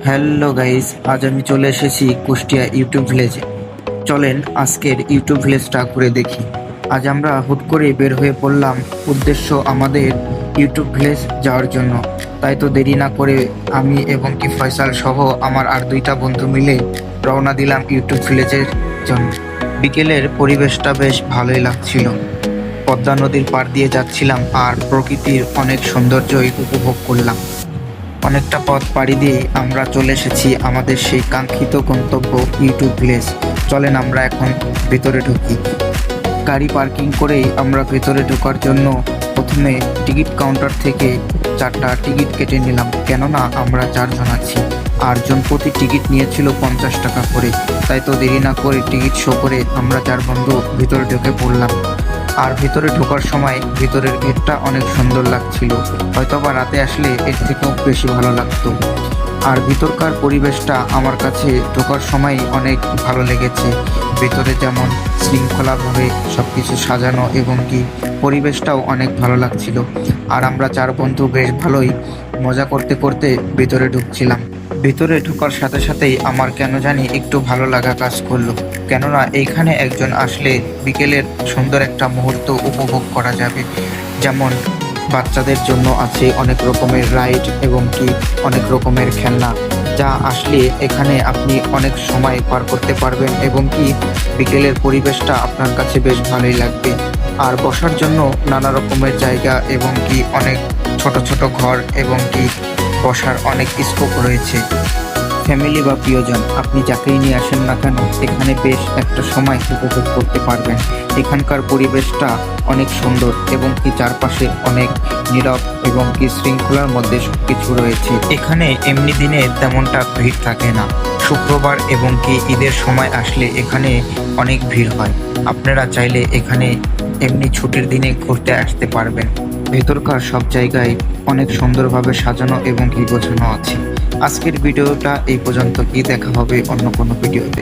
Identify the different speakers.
Speaker 1: Hello guys, আজ আমি চলে এসেছি কুষ্টিয়া ইউটিউব ভিলেজে। চলেন আজকের ইউটিউব ভিলেজটা ঘুরে দেখি। আজ আমরা হুট করে বের হয়ে পড়লাম, উদ্দেশ্য আমাদের ইউটিউব ভিলেজ যাওয়ার জন্য। তাই তো দেরি না করে আমি এবং কি ফয়সাল সহ আমার আর দুইটা বন্ধু মিলে রওনা দিলাম ইউটিউব ভিলেজের জন্য। বিকেলের পরিবেশটা বেশ ভালোই লাগছিল। পদ্মা নদীর পাড় দিয়ে যাচ্ছিলাম আর প্রকৃতির অনেক সৌন্দর্যই উপভোগ করলাম। অনেকটা পথ পাড়ি দিয়ে আমরা চলে এসেছি আমাদের সেই কাঙ্ক্ষিত গন্তব্য ইউটিউব ভিলেজ। চলেন আমরা এখন ভেতরে ঢুকি। গাড়ি পার্কিং করেই আমরা ভেতরে ঢোকার জন্য প্রথমে টিকিট কাউন্টার থেকে 4টা টিকিট কেটে নিলাম, কেননা আমরা 4 জন আছি। আর জন প্রতি টিকিট নিয়েছিল 50 টাকা করে। তাই তো দেরি না করে টিকিট শো করে আমরা 4 বন্ধু ভিতরে ঢুকে পড়লাম। আর ভিতরে ঢোকার সময় ভিতরের গেটটা অনেক সুন্দর লাগছিল, হয়তোবা রাতে আসলে এর থেকেও বেশি ভালো লাগতো। আর ভিতরকার পরিবেশটা আমার কাছে ঢোকার সময় অনেক ভালো লেগেছে। ভিতরে যেমন শৃঙ্খলাভাবে সবকিছু সাজানো এবং কি পরিবেশটাও অনেক ভালো লাগছিল। আর আমরা 4 বন্ধু বেশ ভালোই মজা করতে করতে ভিতরে ঢুকছিলাম। ভিতরে ঢোকার সাথে সাথেই আমার কেন জানি একটু ভালো লাগা কাজ করলো, কেননা এইখানে একজন আসলে বিকেলের সুন্দর একটা মুহূর্ত উপভোগ করা যাবে। যেমন বাচ্চাদের জন্য আছে অনেক রকমের রাইড এবং কি অনেক রকমের খেলনা, যা আসলে এখানে আপনি অনেক সময় পার করতে পারবেন এবং কি বিকেলের পরিবেশটা আপনার কাছে বেশ ভালোই লাগবে। আর বসার জন্য নানা রকমের জায়গা এবং কি অনেক ছোট ছোট ঘর এবং কি বসার অনেক স্কোপ রয়েছে। ফ্যামিলি বা প্রিয়জন আপনি যাকেই নিয়ে আসেন না কেন, এখানে বেশ একটা সময় উপভোগ করতে পারবেন। এখানকার পরিবেশটা অনেক সুন্দর এবং কি চারপাশে অনেক নীরব এবং কি শৃঙ্খলার মধ্যে সবকিছু রয়েছে। এখানে এমনি দিনে তেমনটা ভিড় থাকে না। শুক্রবার এবং কি ঈদের সময় আসলে এখানে অনেক ভিড় হয়। আপনারা চাইলে এখানে এমনি ছুটির দিনে ঘুরতে আসতে পারবেন। ভেতরকার সব জায়গায় অনেক সুন্দরভাবে সাজানো এবং কি গোছানো আছে। আজকের ভিডিওটা এই পর্যন্ত, কি দেখা হবে অন্য কোনো ভিডিওতে।